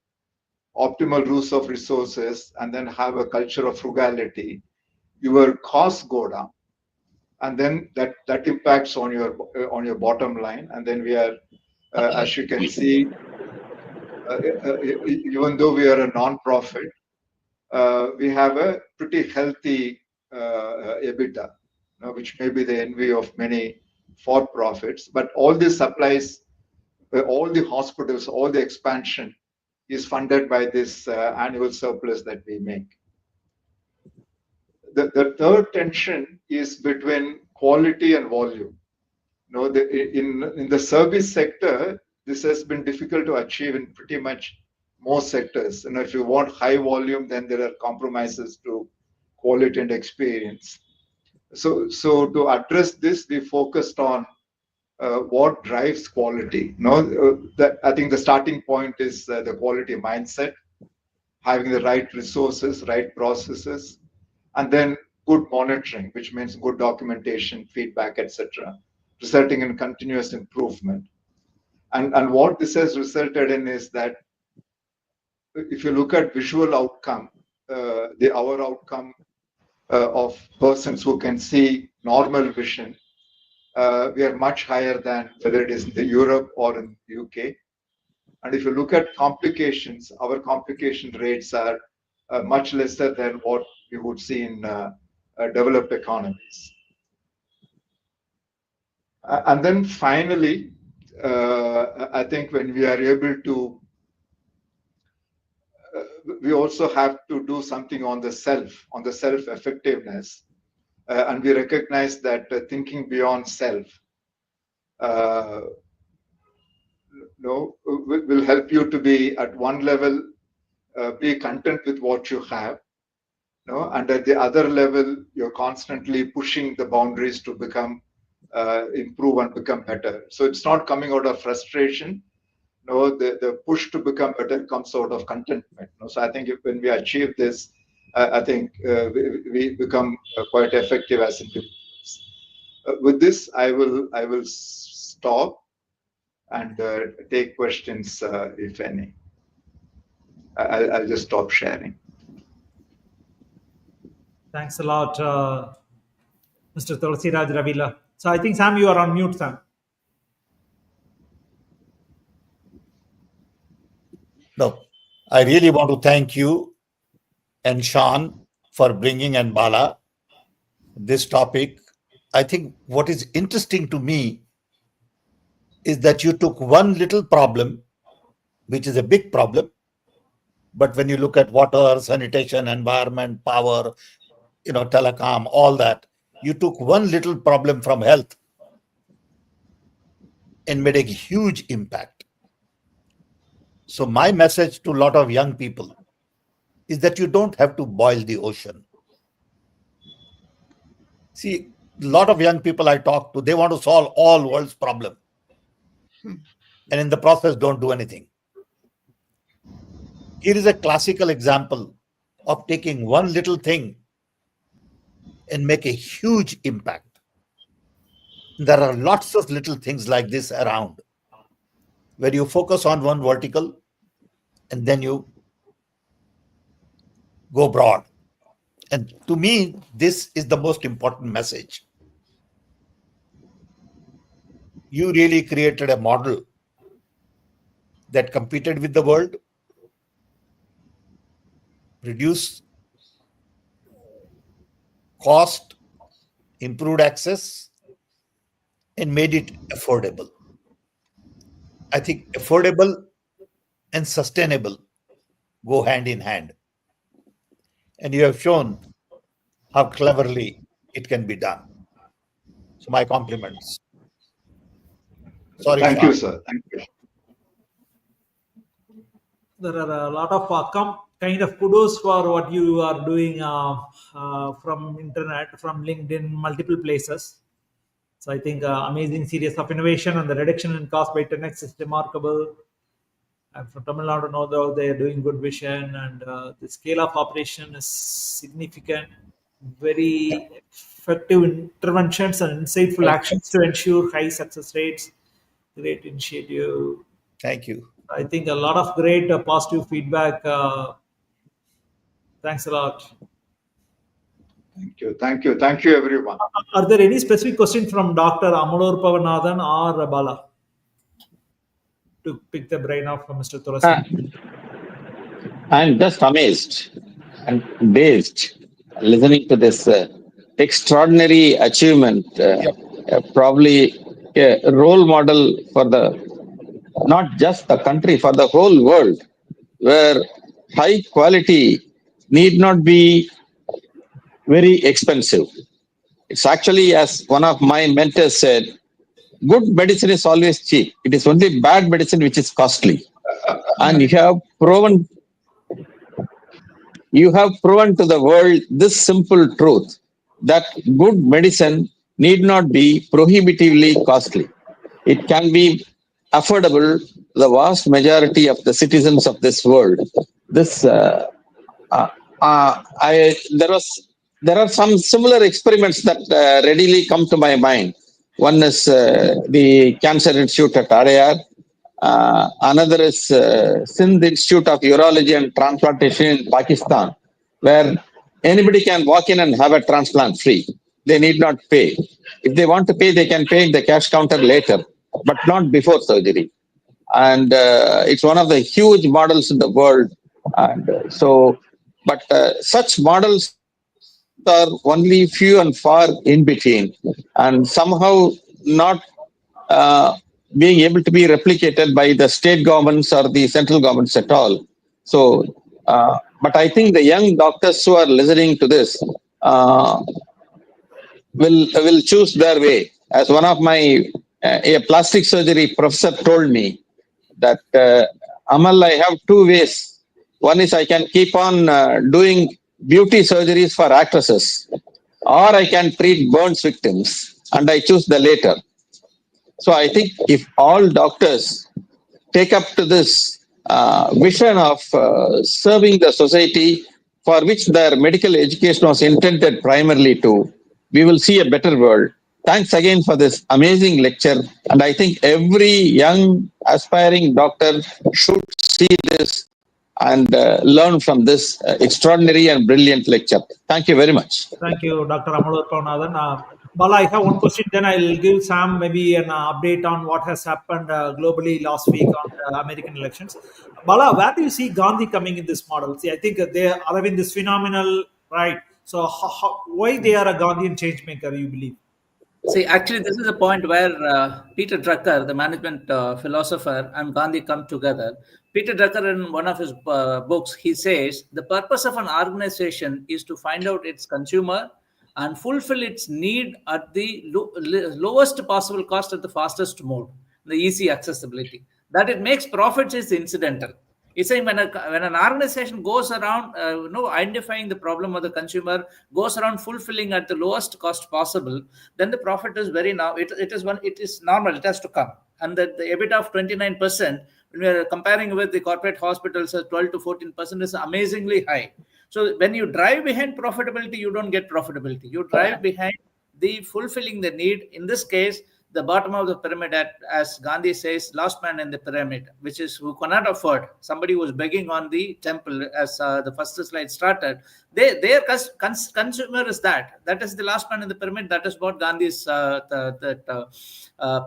optimal use of resources, and then have a culture of frugality, your costs go down, and then that impacts on your bottom line. And then we are, as you can see, even though we are a non-profit, we have a pretty healthy EBITDA, which may be the envy of many for-profits. But all this supplies, all the hospitals, all the expansion is funded by this annual surplus that we make. The third tension is between quality and volume. In the service sector, this has been difficult to achieve in pretty much most sectors. If you want high volume, then there are compromises to quality and experience. So to address this, we focused on what drives quality. I think the starting point is the quality mindset, having the right resources, right processes, and then good monitoring, which means good documentation, feedback, etc., resulting in continuous improvement. And what this has resulted in is that if you look at visual outcome, our outcome of persons who can see normal vision, we are much higher than whether it is in the Europe or in the UK. And if you look at complications, our complication rates are much lesser than what we would see in developed economies. And then finally, I think when we are able to, we also have to do something on the self-effectiveness. And we recognize that thinking beyond self will help you to be at one level, be content with what you have. And at the other level, you're constantly pushing the boundaries to become improve and become better. So it's not coming out of frustration. The push to become better comes out of contentment. So I think when we achieve this, I think we become quite effective as individuals. With this, I will stop and take questions if any. I'll just stop sharing. Thanks a lot, Mr. Tulasiraj Ravila. So I think, Sam, you are on mute, Sam. No, I really want to thank you and Sean for bringing, and Bala, this topic. I think what is interesting to me is that you took one little problem, which is a big problem, but when you look at water, sanitation, environment, power, telecom, all that, you took one little problem from health and made a huge impact. So my message to a lot of young people is that you don't have to boil the ocean. See, a lot of young people I talk to, they want to solve all world's problems. And in the process, don't do anything. Here is a classical example of taking one little thing and make a huge impact. There are lots of little things like this around, where you focus on one vertical and then you go broad. And to me, this is the most important message. You really created a model that competed with the world, reduced cost, improved access, and made it affordable. I think affordable and sustainable go hand in hand. And you have shown how cleverly it can be done. So my compliments. Sorry, Thank Sean. you, sir. Thank you. There are a lot of kind of kudos for what you are doing from internet, from LinkedIn, multiple places. So I think amazing series of innovation, and the reduction in cost by 10x is remarkable. I'm from Tamil Nadu, know that they are doing good vision, and the scale of operation is significant. Very effective interventions and insightful actions to ensure high success rates. Great initiative. Thank you. I think a lot of great positive feedback. Thanks a lot. Thank you, everyone. Are there any specific questions from Dr. Amalur Pavanathan or Bala to pick the brain of Mr. Tulasi? I'm just amazed and dazed listening to this extraordinary achievement. Probably a role model for not just the country, for the whole world, where high quality need not be very expensive. It's actually, as one of my mentors said, good medicine is always cheap. It is only bad medicine which is costly. And you have proven to the world this simple truth, that good medicine need not be prohibitively costly. It can be affordable to the vast majority of the citizens of this world. There are some similar experiments that readily come to my mind. One is the Cancer Institute at Adyar. Another is Sindh Institute of Urology and Transplantation in Pakistan, where anybody can walk in and have a transplant free. They need not pay. If they want to pay, they can pay in the cash counter later, but not before surgery. And it's one of the huge models in the world. And such models are only few and far in between, and somehow not being able to be replicated by the state governments or the central governments at all. So, but I think the young doctors who are listening to this will choose their way. As one of my a plastic surgery professor told me that Amal, I have two ways. One is I can keep on doing beauty surgeries for actresses, or I can treat burns victims, and I choose the later. So I think if all doctors take up to this vision of serving the society for which their medical education was intended primarily to, we will see a better world. Thanks again for this amazing lecture. And I think every young aspiring doctor should see this and learn from this extraordinary and brilliant lecture. Thank you very much. Thank you, Dr. Amalur Pavanathan. Bala, I have one question, then I'll give Sam maybe an update on what has happened globally last week on the American elections. Bala, where do you see Gandhi coming in this model? See, I think Aravind is phenomenal, right? So why they are a Gandhian change maker, you believe? See, actually, this is a point where Peter Drucker, the management philosopher, and Gandhi come together. Peter Drucker, in one of his books, he says the purpose of an organization is to find out its consumer and fulfill its need at the lowest possible cost at the fastest mode, the easy accessibility. That it makes profits is incidental. It's saying when an organization goes around, identifying the problem of the consumer, goes around fulfilling at the lowest cost possible, then the profit is it is normal. It has to come, and the EBITDA of 29%, when we are comparing with the corporate hospitals, 12 to 14% is amazingly high. So when you drive behind profitability, you don't get profitability. You drive behind the fulfilling the need. In this case, the bottom of the pyramid, as Gandhi says, last man in the pyramid, which is who cannot afford, somebody who is begging on the temple, as the first slide started. Their consumer is that is the last man in the pyramid. That is what Gandhi's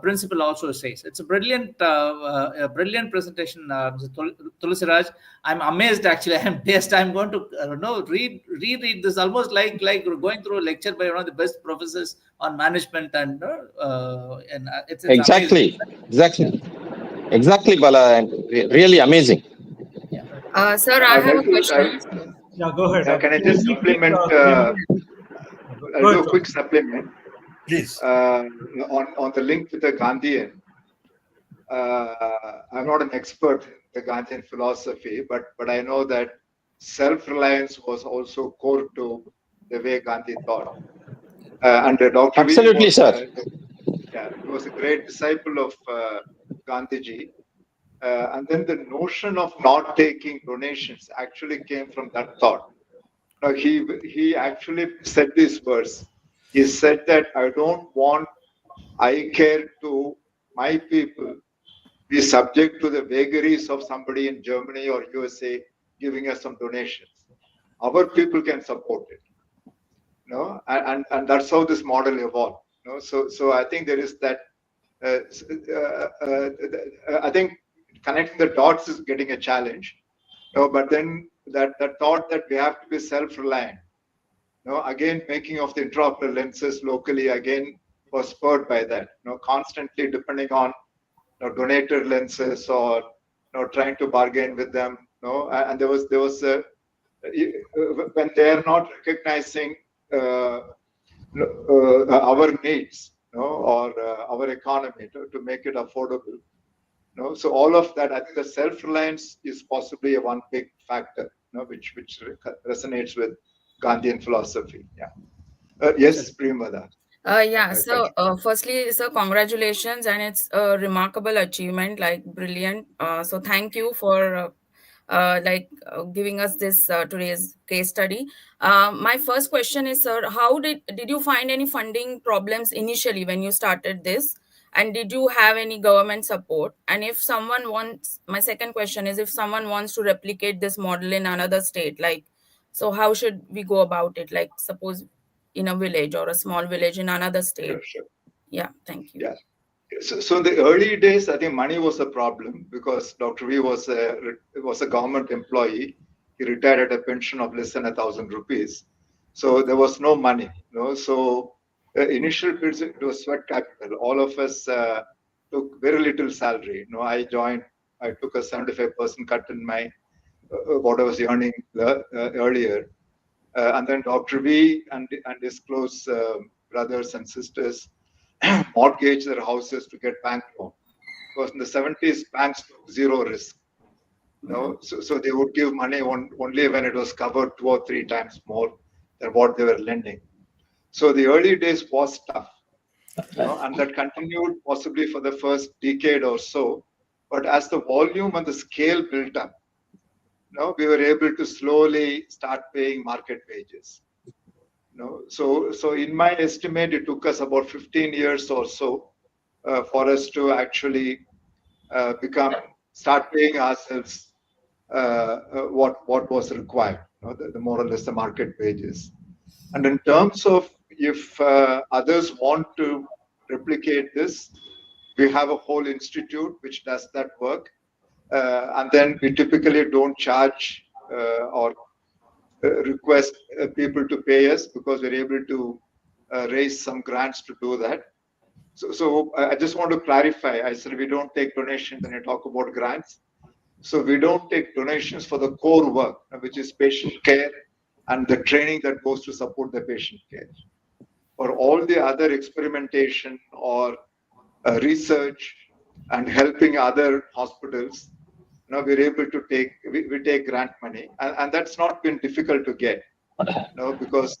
principle also says. It's a brilliant presentation, Mr. Tulasiraj. I'm amazed, actually. I'm dazed. I'm going to reread this, almost like going through a lecture by one of the best professors on management, and it's exactly, Bala, really amazing. Yeah. Sir, I have a question. Yeah, go ahead. Can I just supplement? I'll do a quick supplement. Please. On the link with the Gandhian. I'm not an expert in the Gandhian philosophy, but I know that self-reliance was also core to the way Gandhi thought. And Dr. Absolutely, sir. He was a great disciple of Gandhiji. And then the notion of not taking donations actually came from that thought. Now, he actually said this verse. He said that I don't want eye care to my people be subject to the vagaries of somebody in Germany or USA giving us some donations. Our people can support it. And that's how this model evolved. So I think there is that. I think connecting the dots is getting a challenge. But then that thought that we have to be self-reliant. Again, making of the intraocular lenses locally again was spurred by that. Constantly depending on donated lenses or trying to bargain with them. And there was when they are not recognizing our needs, or our economy to make it affordable. So all of that, I think the self-reliance is possibly a one big factor, which resonates with Gandhian philosophy. Yeah. Yes, Premada. Yeah, so firstly, sir, congratulations, and it's a remarkable achievement, like brilliant. So thank you for giving us this today's case study. My first question is, sir, how did you find any funding problems initially when you started this, and did you have any government support? And if someone wants, my second question is, if someone wants to replicate this model in another state, like, so how should we go about it? Like, suppose in a village or a small village in another state. Sure. Yeah, thank you. Yeah. So in the early days, I think money was a problem because Dr. V was a government employee. He retired at a pension of less than 1,000 rupees. So there was no money. So initial periods, it was sweat capital. All of us took very little salary. I took a 75% cut in my what I was earning earlier. And then Dr. V and his close brothers and sisters mortgage their houses to get bank loan. Because in the 70s, banks took zero risk. So they would give money only when it was covered 2 or 3 times more than what they were lending. So the early days was tough. And that continued possibly for the first decade or so. But as the volume and the scale built up, we were able to slowly start paying market wages. So in my estimate, it took us about 15 years or so for us to actually start paying ourselves what was required, the more or less the market wages. And in terms of if others want to replicate this, we have a whole institute which does that work. And then we typically don't charge or request people to pay us because we're able to raise some grants to do that. So I just want to clarify. I said we don't take donations when I talk about grants. So we don't take donations for the core work, which is patient care and the training that goes to support the patient care. For all the other experimentation or research and helping other hospitals, we're able to take grant money, and that's not been difficult to get. Because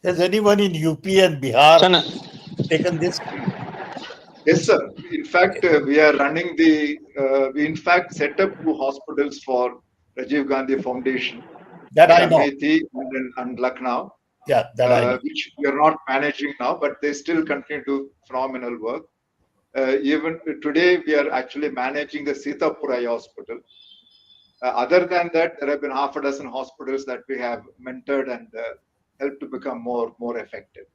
Has anyone in UP and Bihar taken this? Yes, sir. In fact, we are running we in fact set up 2 hospitals for Rajiv Gandhi Foundation. That I know. Amethi and Lucknow. Yeah, that I know. Which we are not managing now, but they still continue to do phenomenal work. Even today, we are actually managing the Sitapur Eye Hospital. Other than that, there have been half a dozen hospitals that we have mentored and helped to become more effective.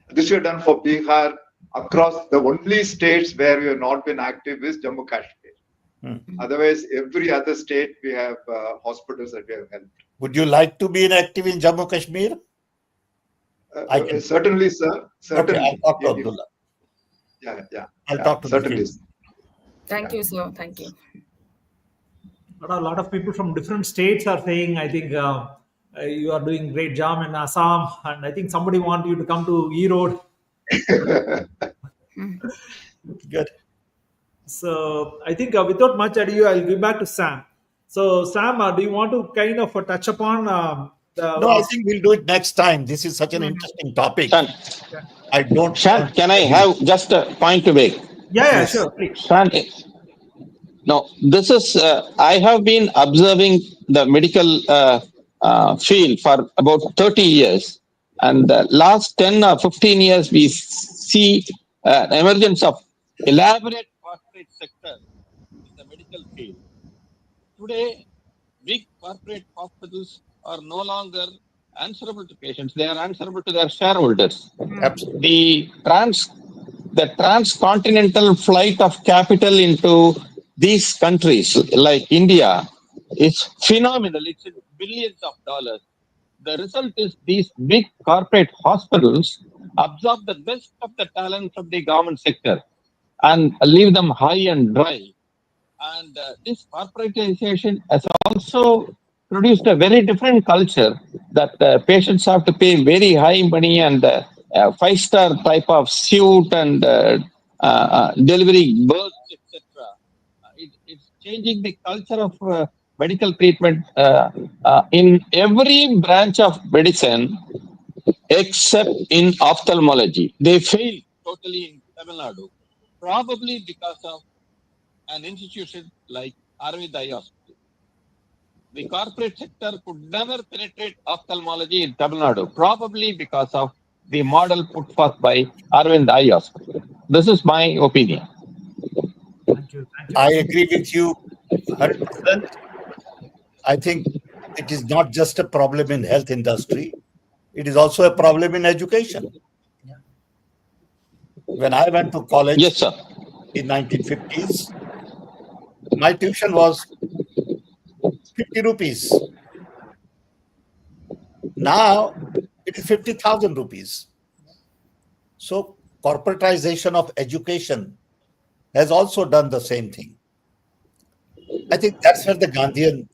This we have done for Bihar. Across the only states where we have not been active is Jammu Kashmir. Otherwise, every other state we have hospitals that we have helped. Would you like to be active in Jammu Kashmir? Certainly, sir. Certainly. Okay, I'll talk to Abdullah. Yeah. I'll talk to certainly. Thank you, sir. Thank you. A lot of people from different states are saying, I think you are doing great job in Assam, and I think somebody wants you to come to Erode. Good. So I think without much ado, I'll give back to Sam. So Sam, do you want to kind of touch upon No, I think we'll do it next time. This is such an interesting topic. Shan, I don't. Shan, can I have just a point to make? Yeah, sure, please. Shan, no, this is, I have been observing the medical field for about 30 years. And the last 10 or 15 years, we see emergence of elaborate corporate sector in the medical field. Today, big corporate hospitals are no longer answerable to patients, they are answerable to their shareholders. Absolutely. The transcontinental flight of capital into these countries like India is phenomenal. It's in billions of dollars. The result is these big corporate hospitals absorb the best of the talent from the government sector and leave them high and dry. And this corporatization has also produced a very different culture that patients have to pay very high money and five-star type of suit and delivering births, etc. It's changing the culture of medical treatment in every branch of medicine except in ophthalmology. They failed totally in Tamil Nadu, probably because of an institution like Aravind Eye Hospital. The corporate sector could never penetrate ophthalmology in Tamil Nadu, probably because of the model put forth by Aravind Eye Hospital. This is my opinion. Thank you. Thank you. I agree with you 100%. I think it is not just a problem in health industry. It is also a problem in education. When I went to college Yes, sir. in 1950s, my tuition was 50 rupees. Now it is 50,000 rupees. So corporatization of education has also done the same thing. I think that's where the Gandhian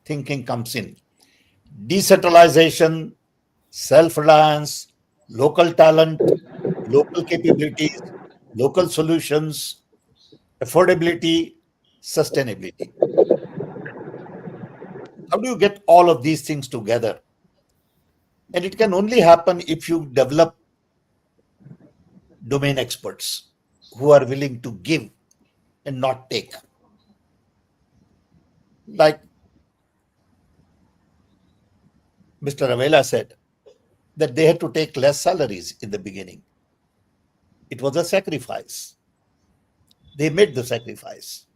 thinking comes in. Decentralization, self-reliance, local talent, local capabilities, local solutions, affordability, sustainability. How do you get all of these things together? And it can only happen if you develop domain experts who are willing to give and not take. Like Mr. Ravela said, that they had to take less salaries in the beginning. It was a sacrifice. They made the sacrifice.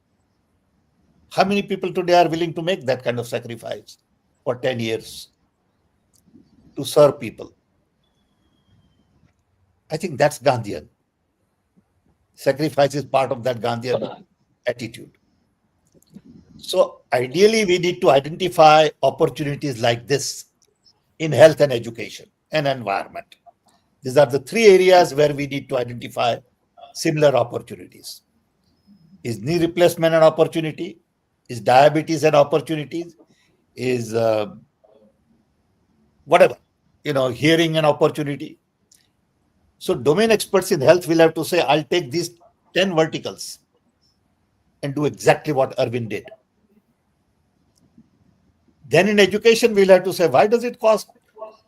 How many people today are willing to make that kind of sacrifice for 10 years to serve people? I think that's Gandhian. Sacrifice is part of that Gandhian attitude. So ideally, we need to identify opportunities like this in health and education and environment. These are the three areas where we need to identify similar opportunities. Is knee replacement an opportunity? Is diabetes an opportunity? Is whatever, hearing an opportunity? So domain experts in health will have to say, I'll take these 10 verticals and do exactly what Aravind did. Then in education, we'll have to say, why does it cost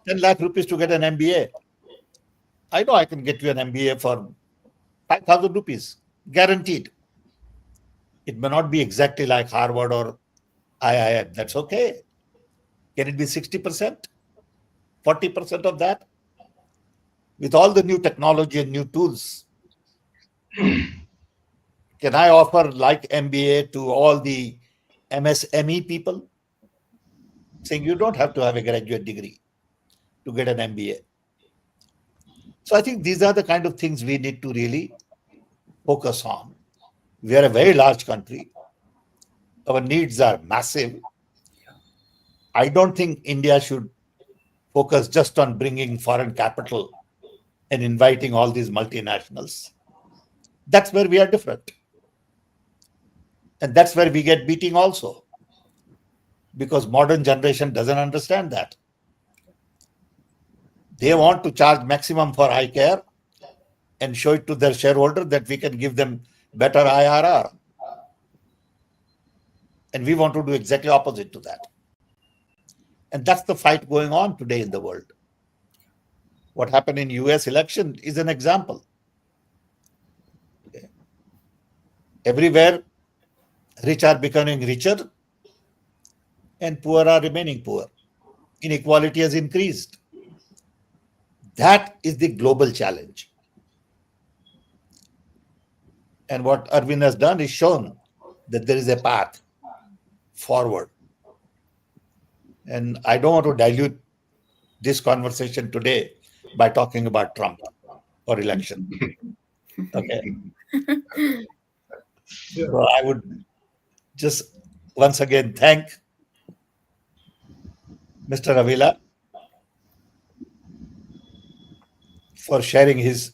10 lakh rupees to get an MBA? I know I can get you an MBA for 5,000 rupees, guaranteed. It may not be exactly like Harvard or IIM. That's okay. Can it be 60%, 40% of that? With all the new technology and new tools, can I offer like MBA to all the MSME people? Saying you don't have to have a graduate degree to get an MBA. So I think these are the kind of things we need to really focus on. We are a very large country. Our needs are massive. I don't think India should focus just on bringing foreign capital and inviting all these multinationals. That's where we are different. And that's where we get beating also. Because modern generation doesn't understand that. They want to charge maximum for eye care and show it to their shareholder that we can give them better IRR. And we want to do exactly opposite to that. And that's the fight going on today in the world. What happened in US election is an example. Okay. Everywhere, rich are becoming richer and poor are remaining poor. Inequality has increased. That is the global challenge. And what Aravind has done is shown that there is a path forward. And I don't want to dilute this conversation today by talking about Trump or election. Okay. So I would just once again thank Mr. Avila for sharing his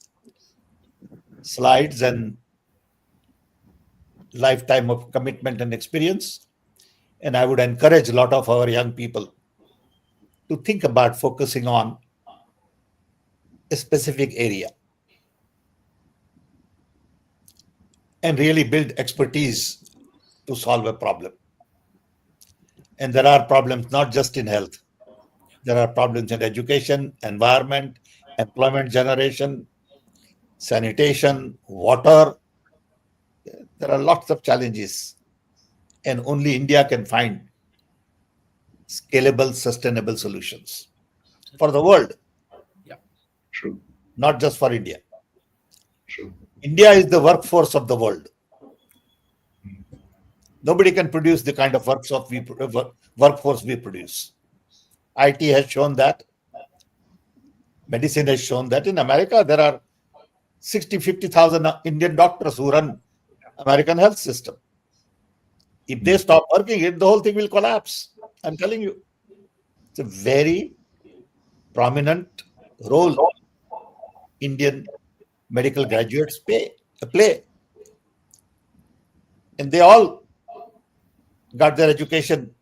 slides and lifetime of commitment and experience. And I would encourage a lot of our young people to think about focusing on a specific area and really build expertise to solve a problem. And there are problems not just in health. There are problems in education, environment, employment generation, sanitation, water. There are lots of challenges. And only India can find scalable, sustainable solutions for the world. Yeah. True. Not just for India. True. India is the workforce of the world. Nobody can produce the kind of workforce we produce. IT has shown that. Medicine has shown that. In America, there are 60, 50,000 Indian doctors who run American health system. If they stop working, the whole thing will collapse. I'm telling you. It's a very prominent role Indian medical graduates play. And they all got their education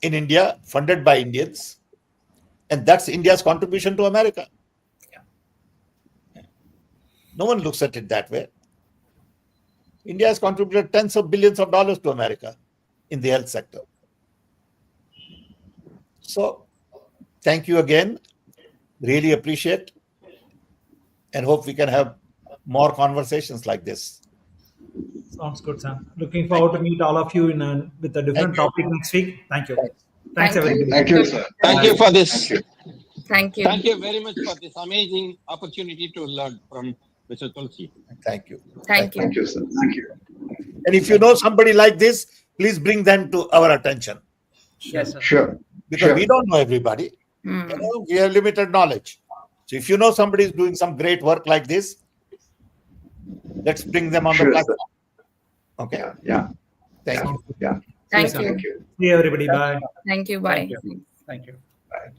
in India, funded by Indians. And that's India's contribution to America. No one looks at it that way. India has contributed tens of billions of dollars to America in the health sector. So, thank you again. Really appreciate and hope we can have more conversations like this. Sounds good, Sam. Looking forward to meet all of you with a different topic next week. Thank you. Thanks, everybody. Thank you, sir. Thank you for this. Thank you. Thank you. Thank you very much for this amazing opportunity to learn from Mr. Tulsi. Thank you. Thank you. Thank you, sir. Thank you. And if you know somebody like this, please bring them to our attention. Yes, sir. Sure. Because Sure. we don't know everybody. We have limited knowledge. So if you know somebody is doing some great work like this, let's bring them on the Sure, platform. sir. Okay. Yeah. Thank you. Yeah. Thank Sam. you. Thank you. See you, everybody. Bye. Thank you. Bye. Thank you. Bye.